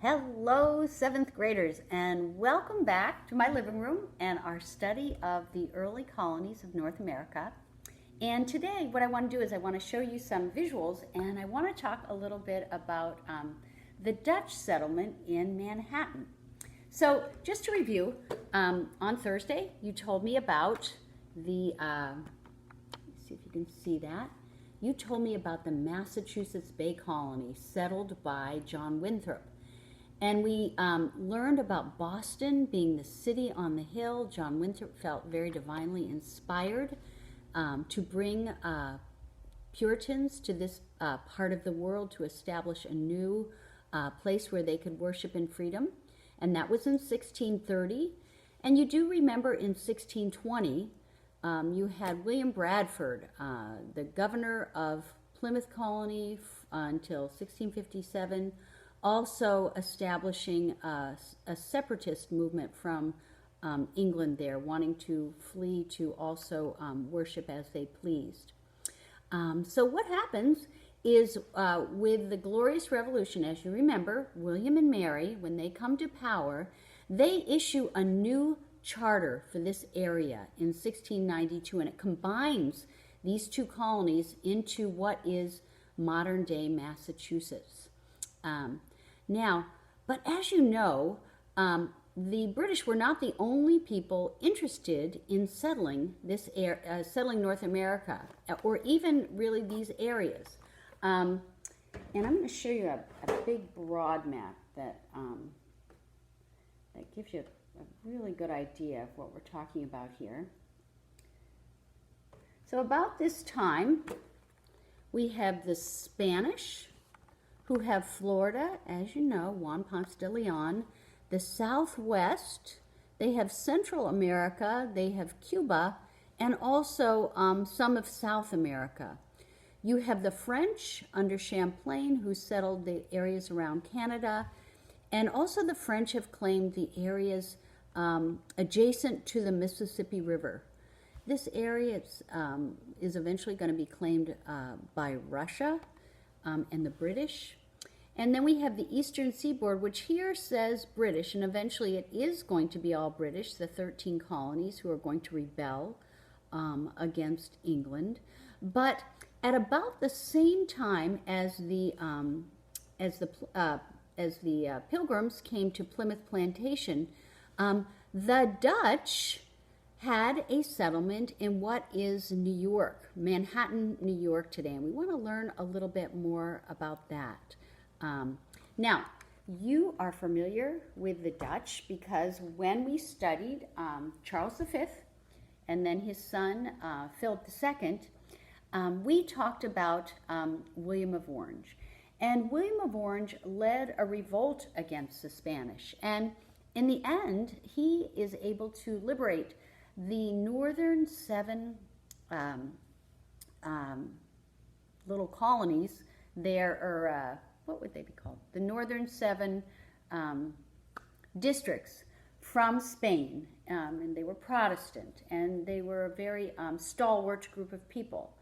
Hello, seventh graders, and welcome back to my living room and our study of the early colonies of North America. And today, what I want to do is I want to show you some visuals, and I want to talk a little bit about the Dutch settlement in Manhattan. So, just to review, on Thursday, you told me about the, let's see if you can see that. You told me about the Massachusetts Bay Colony settled by John Winthrop. And we learned about Boston being the city on the hill. John Winthrop felt very divinely inspired to bring Puritans to this part of the world to establish a new place where they could worship in freedom. And that was in 1630. And you do remember in 1620, you had William Bradford, the governor of Plymouth Colony until 1657, also establishing a separatist movement from England there, wanting to flee to also worship as they pleased. So what happens is with the Glorious Revolution, as you remember, William and Mary, when they come to power, they issue a new charter for this area in 1692, and it combines these two colonies into what is modern-day Massachusetts. Now, but as you know, the British were not the only people interested in settling this settling North America, or even really these areas. And I'm going to show you a big, broad map that that gives you a really good idea of what we're talking about here. So about this time, we have the Spanish, who have Florida, as you know, Juan Ponce de Leon, the Southwest, they have Central America, they have Cuba, and also some of South America. You have the French under Champlain, who settled the areas around Canada, and also the French have claimed the areas adjacent to the Mississippi River. This area is eventually going to be claimed by Russia and the British. And then we have the Eastern Seaboard, which here says British, and eventually it is going to be all British, the 13 colonies who are going to rebel against England. But at about the same time as the Pilgrims came to Plymouth Plantation, the Dutch had a settlement in what is New York, Manhattan, New York today, and we want to learn a little bit more about that. Now, you are familiar with the Dutch because when we studied Charles V and then his son Philip II, we talked about William of Orange. And William of Orange led a revolt against the Spanish. And in the end, he is able to liberate the northern 7 little colonies. There are, what would they be called? The northern 7 districts from Spain. And they were Protestant, and they were a very stalwart group of people.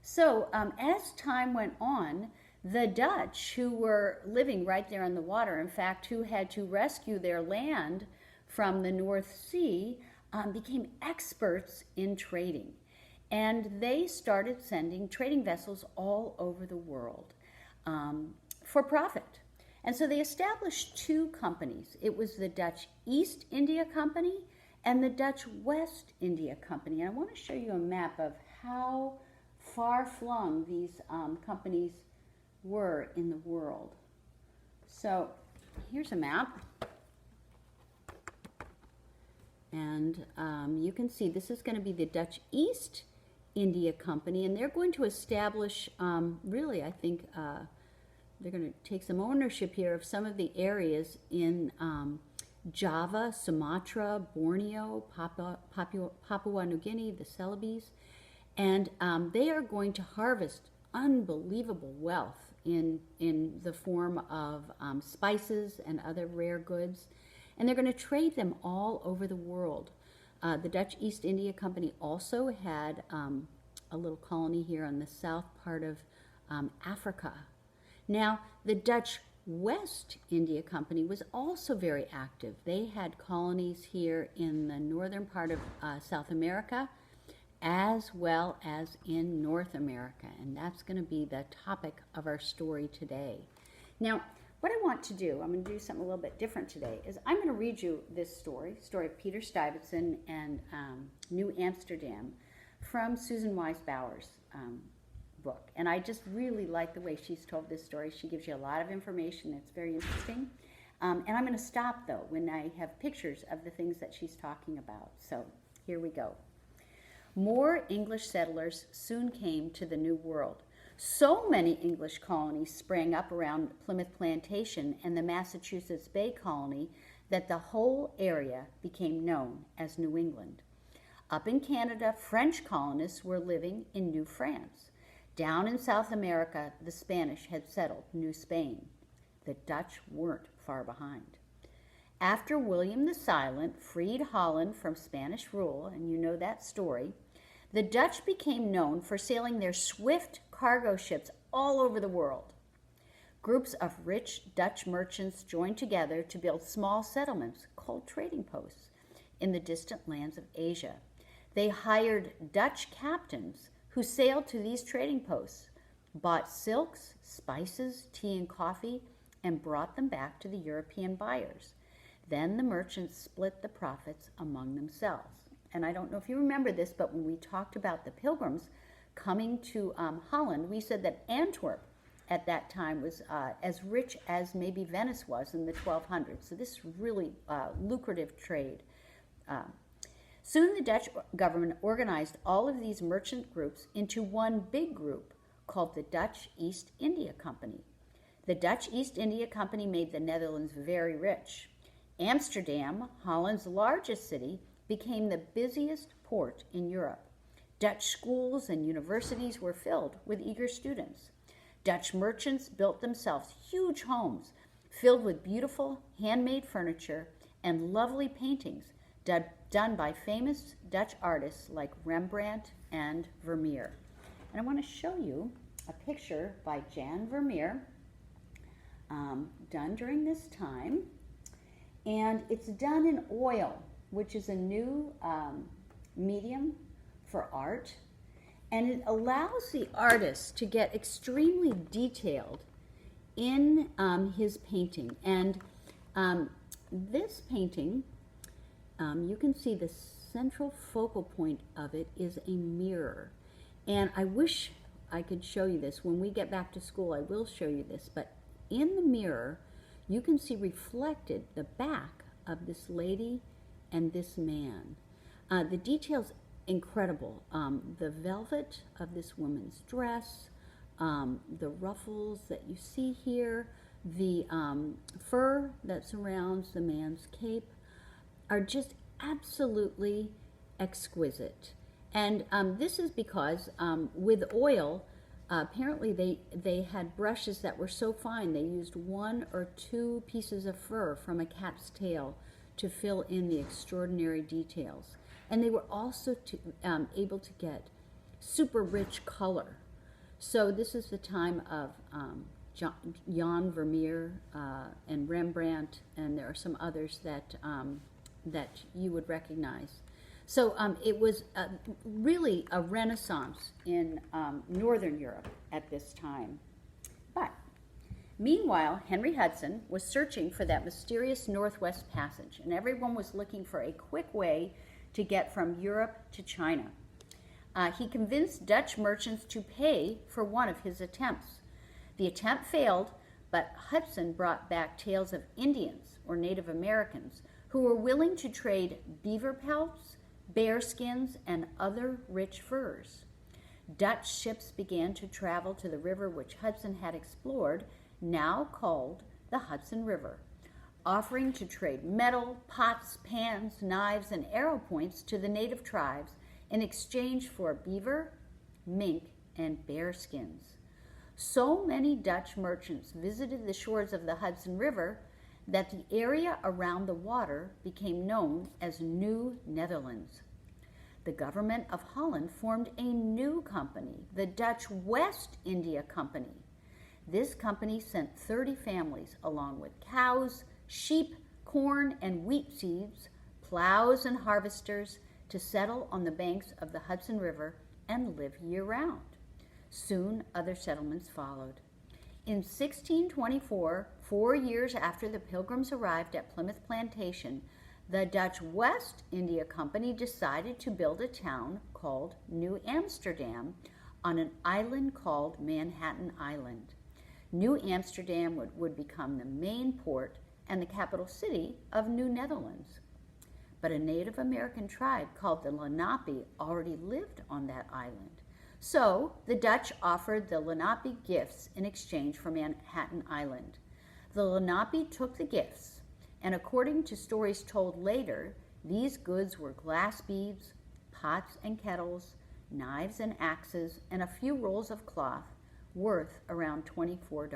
So as time went on, the Dutch, who were living right there on the water, in fact, who had to rescue their land from the North Sea, became experts in trading. And they started sending trading vessels all over the world for profit. And so they established 2 companies. It was the Dutch East India Company and the Dutch West India Company. And I want to show you a map of how far-flung these companies were in the world. So here's a map. And you can see this is going to be the Dutch East India Company, and they're going to establish, really, I think, they're going to take some ownership here of some of the areas in Java, Sumatra, Borneo, Papua New Guinea, the Celebes, and they are going to harvest unbelievable wealth in the form of spices and other rare goods, and they're going to trade them all over the world. The Dutch East India Company also had a little colony here on the south part of Africa. Now, the Dutch West India Company was also very active. They had colonies here in the northern part of South America, as well as in North America. And that's going to be the topic of our story today. Now, what I want to do, I'm going to do something a little bit different today, is I'm going to read you this story of Peter Stuyvesant and New Amsterdam, from Susan Wise Bauer's book. And I just really like the way she's told this story. She gives you a lot of information. It's very interesting. And I'm going to stop, though, when I have pictures of the things that she's talking about. So here we go. More English settlers soon came to the New World. So many English colonies sprang up around Plymouth Plantation and the Massachusetts Bay Colony that the whole area became known as New England. Up in Canada, French colonists were living in New France. Down in South America, the Spanish had settled New Spain. The Dutch weren't far behind. After William the Silent freed Holland from Spanish rule, and you know that story, the Dutch became known for sailing their swift cargo ships all over the world. Groups of rich Dutch merchants joined together to build small settlements called trading posts in the distant lands of Asia. They hired Dutch captains who sailed to these trading posts, bought silks, spices, tea, and coffee, and brought them back to the European buyers. Then the merchants split the profits among themselves. And I don't know if you remember this, but when we talked about the pilgrims coming to Holland, we said that Antwerp at that time was as rich as maybe Venice was in the 1200s. So this really lucrative trade. Soon the Dutch government organized all of these merchant groups into one big group called the Dutch East India Company. The Dutch East India Company made the Netherlands very rich. Amsterdam, Holland's largest city, became the busiest port in Europe. Dutch schools and universities were filled with eager students. Dutch merchants built themselves huge homes filled with beautiful handmade furniture and lovely paintings done by famous Dutch artists like Rembrandt and Vermeer. And I want to show you a picture by Jan Vermeer done during this time. And it's done in oil, which is a new medium for art. And it allows the artist to get extremely detailed in his painting. And this painting, you can see the central focal point of it is a mirror. And I wish I could show you this. When we get back to school, I will show you this. But in the mirror, you can see reflected the back of this lady and this man. The detail's incredible. The velvet of this woman's dress, the ruffles that you see here, the fur that surrounds the man's cape are just absolutely exquisite. And this is because with oil, apparently they had brushes that were so fine they used 1 or 2 pieces of fur from a cat's tail to fill in the extraordinary details. And they were also able to get super rich color. So this is the time of Jan Vermeer and Rembrandt, and there are some others that you would recognize. So it was really a renaissance in Northern Europe at this time. But meanwhile, Henry Hudson was searching for that mysterious Northwest Passage, and everyone was looking for a quick way to get from Europe to China. He convinced Dutch merchants to pay for one of his attempts. The attempt failed, but Hudson brought back tales of Indians or Native Americans who were willing to trade beaver pelts, bear skins, and other rich furs. Dutch ships began to travel to the river which Hudson had explored, now called the Hudson River, offering to trade metal, pots, pans, knives, and arrow points to the native tribes in exchange for beaver, mink, and bear skins. So many Dutch merchants visited the shores of the Hudson River that the area around the water became known as New Netherlands. The government of Holland formed a new company, the Dutch West India Company. This company sent 30 families along with cows, sheep, corn, and wheat seeds, plows, and harvesters to settle on the banks of the Hudson River and live year-round. Soon other settlements followed. In 1624, 4 years after the Pilgrims arrived at Plymouth Plantation, the Dutch West India Company decided to build a town called New Amsterdam on an island called Manhattan Island. New Amsterdam would become the main port and the capital city of New Netherlands. But a Native American tribe called the Lenape already lived on that island. So the Dutch offered the Lenape gifts in exchange for Manhattan Island. The Lenape took the gifts, and according to stories told later, these goods were glass beads, pots and kettles, knives and axes, and a few rolls of cloth worth around $24.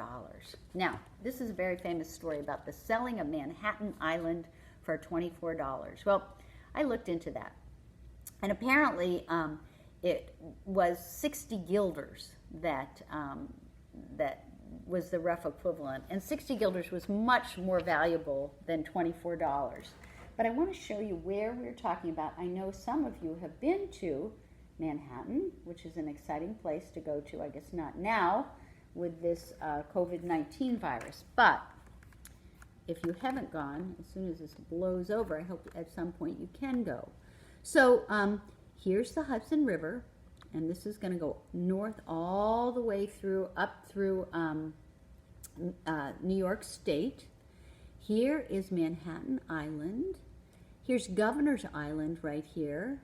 Now, this is a very famous story about the selling of Manhattan Island for $24. Well, I looked into that, and apparently it was 60 guilders that was the rough equivalent, and 60 guilders was much more valuable than $24. But I want to show you where we're talking about. I know some of you have been to Manhattan, which is an exciting place to go to, I guess not now with this COVID-19 virus, but if you haven't gone, as soon as this blows over, I hope at some point you can go. So here's the Hudson River, and this is going to go north all the way up through New York State. Here is Manhattan Island. Here's Governor's Island right here.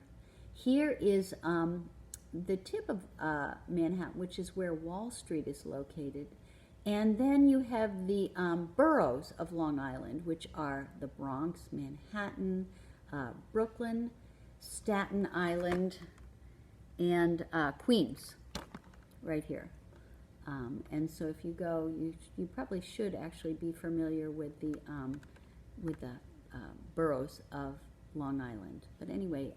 Here is the tip of Manhattan, which is where Wall Street is located. And then you have the boroughs of Long Island, which are the Bronx, Manhattan, Brooklyn, Staten Island, and Queens, right here. And so if you go, you probably should actually be familiar with the boroughs of Long Island. But anyway,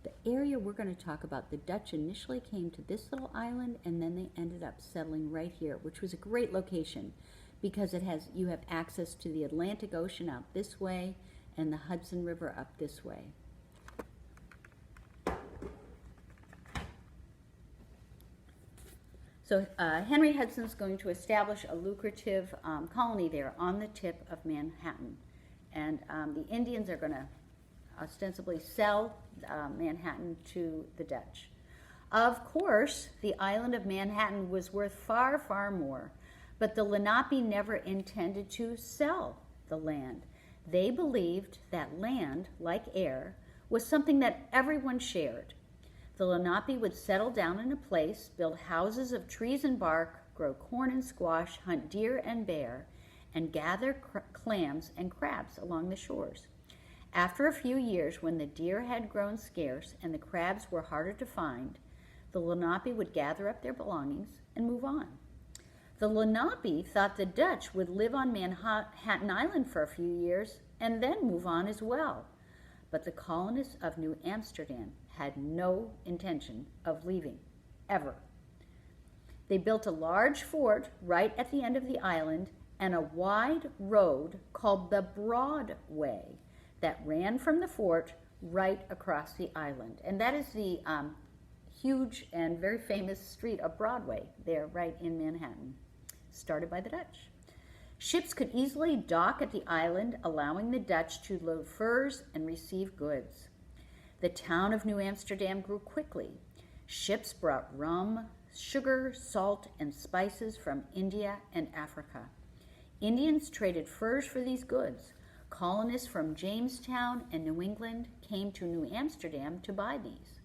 the area we're going to talk about, the Dutch initially came to this little island, and then they ended up settling right here, which was a great location because you have access to the Atlantic Ocean out this way and the Hudson River up this way. So Henry Hudson's going to establish a lucrative colony there on the tip of Manhattan. And the Indians are going to ostensibly sell Manhattan to the Dutch. Of course, the island of Manhattan was worth far, far more, but the Lenape never intended to sell the land. They believed that land, like air, was something that everyone shared. The Lenape would settle down in a place, build houses of trees and bark, grow corn and squash, hunt deer and bear, and gather clams and crabs along the shores. After a few years, when the deer had grown scarce and the crabs were harder to find, the Lenape would gather up their belongings and move on. The Lenape thought the Dutch would live on Manhattan Island for a few years and then move on as well. But the colonists of New Amsterdam had no intention of leaving, ever. They built a large fort right at the end of the island and a wide road called the Broadway that ran from the fort right across the island. And that is the huge and very famous street of Broadway there right in Manhattan, started by the Dutch. Ships could easily dock at the island, allowing the Dutch to load furs and receive goods. The town of New Amsterdam grew quickly. Ships brought rum, sugar, salt, and spices from India and Africa. Indians traded furs for these goods. Colonists from Jamestown and New England came to New Amsterdam to buy these.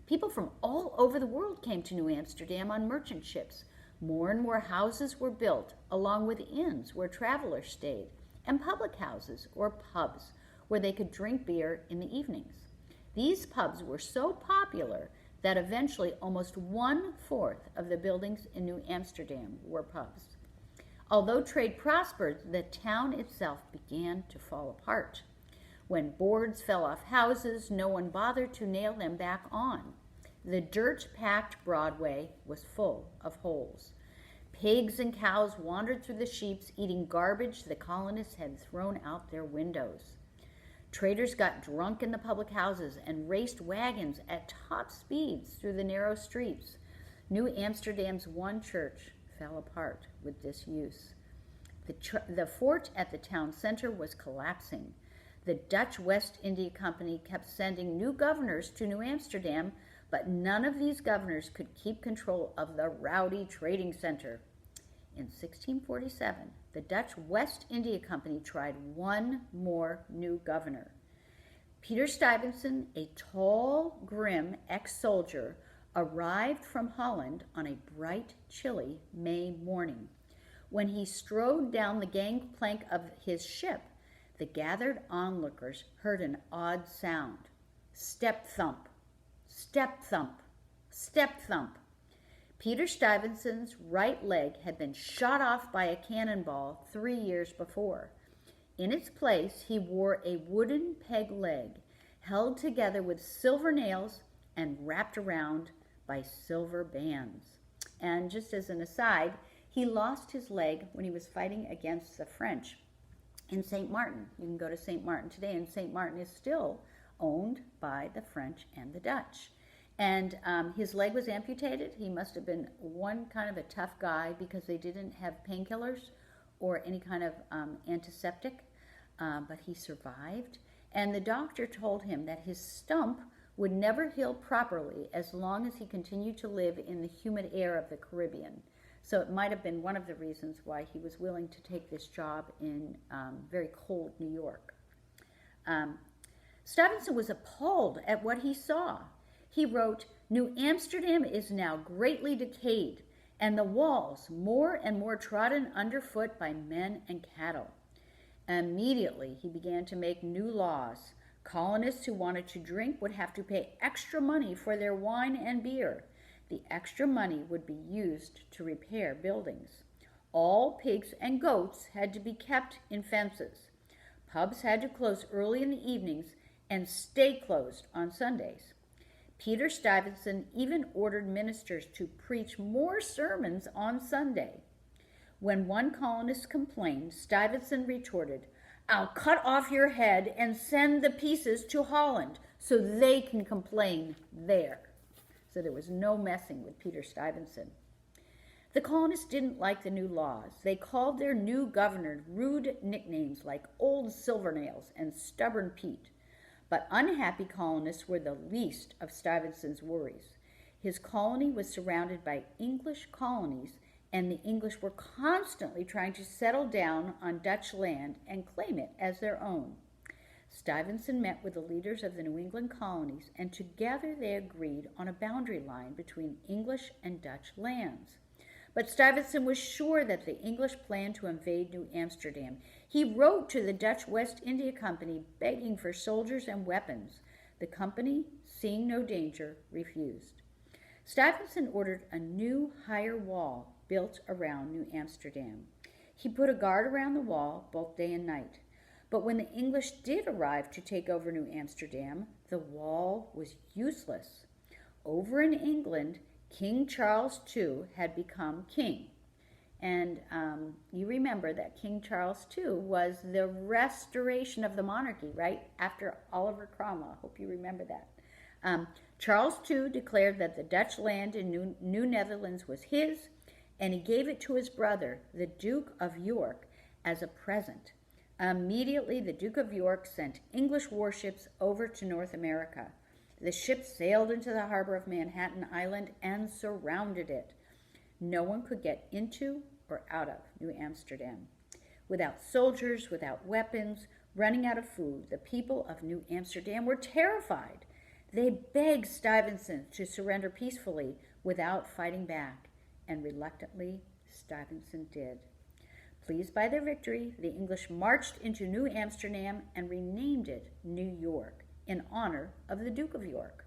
People from all over the world came to New Amsterdam on merchant ships. More and more houses were built, along with inns where travelers stayed, and public houses or pubs where they could drink beer in the evenings. These pubs were so popular that eventually almost 1/4 of the buildings in New Amsterdam were pubs. Although trade prospered, the town itself began to fall apart. When boards fell off houses, no one bothered to nail them back on. The dirt-packed Broadway was full of holes. pigs and cows wandered through the sheets, eating garbage the colonists had thrown out their windows. Traders got drunk in the public houses and raced wagons at top speeds through the narrow streets. New Amsterdam's one church fell apart with disuse. The fort at the town center was collapsing. The Dutch West India Company kept sending new governors to New Amsterdam, but none of these governors could keep control of the rowdy trading center. In 1647, the Dutch West India Company tried one more new governor. Peter Stuyvesant, a tall, grim ex-soldier, arrived from Holland on a bright, chilly May morning. When he strode down the gangplank of his ship, the gathered onlookers heard an odd sound. Step thump, step thump, step thump. Peter Stuyvesant's right leg had been shot off by a cannonball 3 years before. In its place, he wore a wooden peg leg, held together with silver nails and wrapped around by silver bands. And just as an aside, he lost his leg when he was fighting against the French in St. Martin. You can go to St. Martin today, and St. Martin is still owned by the French and the Dutch. And his leg was amputated. He must have been one kind of a tough guy because they didn't have painkillers or any kind of antiseptic, but he survived. And the doctor told him that his stump would never heal properly as long as he continued to live in the humid air of the Caribbean. So it might have been one of the reasons why he was willing to take this job in very cold New York. Stuyvesant was appalled at what he saw. He wrote, "New Amsterdam is now greatly decayed, and the walls more and more trodden underfoot by men and cattle." Immediately, he began to make new laws. Colonists who wanted to drink would have to pay extra money for their wine and beer. The extra money would be used to repair buildings. All pigs and goats had to be kept in fences. Pubs had to close early in the evenings and stay closed on Sundays. Peter Stuyvesant even ordered ministers to preach more sermons on Sunday. When one colonist complained, Stuyvesant retorted, "I'll cut off your head and send the pieces to Holland so they can complain there." So there was no messing with Peter Stuyvesant. The colonists didn't like the new laws. They called their new governor rude nicknames like Old Silvernails and Stubborn Pete. But unhappy colonists were the least of Stuyvesant's worries. His colony was surrounded by English colonies, and the English were constantly trying to settle down on Dutch land and claim it as their own. Stuyvesant met with the leaders of the New England colonies, and together they agreed on a boundary line between English and Dutch lands. But Stuyvesant was sure that the English planned to invade New Amsterdam. He wrote to the Dutch West India Company begging for soldiers and weapons. The company, seeing no danger, refused. Stuyvesant ordered a new higher wall built around New Amsterdam. He put a guard around the wall both day and night. But when the English did arrive to take over New Amsterdam, the wall was useless. Over in England, King Charles II had become king. And you remember that King Charles II was the restoration of the monarchy, right? After Oliver Cromwell. Hope you remember that. Charles II declared that the Dutch land in New Netherlands was his, and he gave it to his brother, the Duke of York, as a present. Immediately, the Duke of York sent English warships over to North America. The ships sailed into the harbor of Manhattan Island and surrounded it. No one could get into or out of New Amsterdam. Without soldiers, without weapons, running out of food, the people of New Amsterdam were terrified. They begged Stuyvesant to surrender peacefully without fighting back, and reluctantly, Stuyvesant did. Pleased by their victory, the English marched into New Amsterdam and renamed it New York in honor of the Duke of York.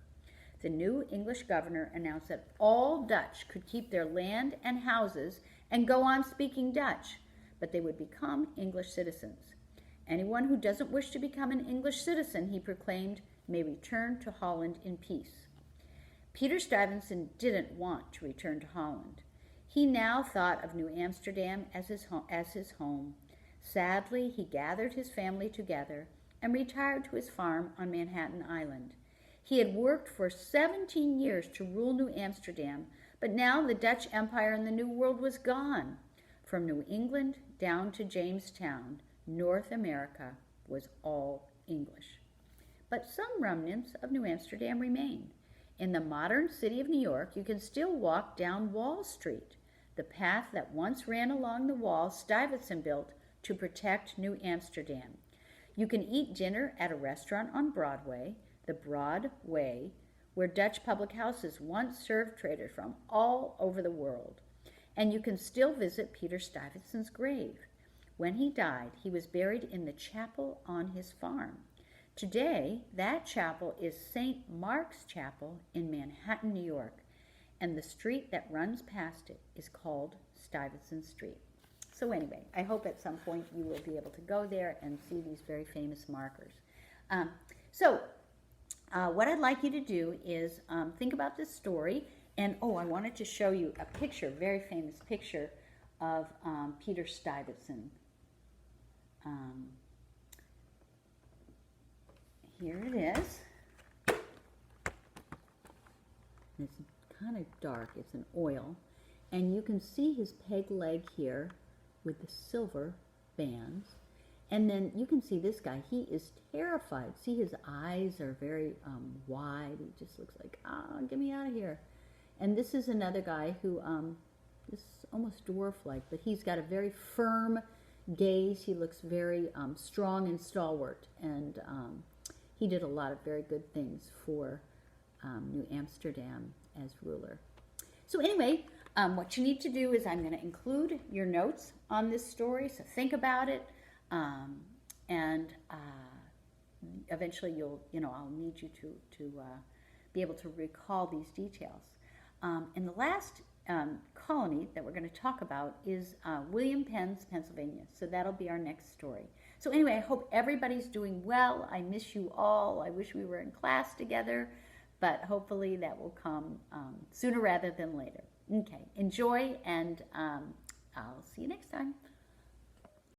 The new English governor announced that all Dutch could keep their land and houses and go on speaking Dutch, but they would become English citizens. Anyone who doesn't wish to become an English citizen, he proclaimed, may return to Holland in peace. Peter Stuyvesant didn't want to return to Holland. He now thought of New Amsterdam as his home. Sadly, he gathered his family together and retired to his farm on Manhattan Island. He had worked for 17 years to rule New Amsterdam, but now the Dutch Empire in the New World was gone. From New England down to Jamestown, North America was all English. But some remnants of New Amsterdam remain. In the modern city of New York, you can still walk down Wall Street, the path that once ran along the wall Stuyvesant built to protect New Amsterdam. You can eat dinner at a restaurant on Broadway, the Broad Way, where Dutch public houses once served traders from all over the world. And you can still visit Peter Stuyvesant's grave. When he died, he was buried in the chapel on his farm. Today, that chapel is St. Mark's Chapel in Manhattan, New York, and the street that runs past it is called Stuyvesant Street. So anyway, I hope at some point you will be able to go there and see these very famous markers. What I'd like you to do is think about this story. And I wanted to show you a picture, very famous picture of Peter Stuyvesant. Here it is. It's kind of dark. It's an oil. And you can see his peg leg here with the silver bands. And then you can see this guy. He is terrified. See, his eyes are very wide. He just looks like, get me out of here. And this is another guy who is almost dwarf-like, but he's got a very firm gaze. He looks very strong and stalwart. And he did a lot of very good things for New Amsterdam as ruler. So anyway, what you need to do is I'm going to include your notes on this story, so think about it, and eventually I'll need you to be able to recall these details. And the last colony that we're going to talk about is William Penn's Pennsylvania. So that'll be our next story. So anyway, I hope everybody's doing well. I miss you all. I wish we were in class together, but hopefully that will come sooner rather than later. Okay, enjoy, and I'll see you next time.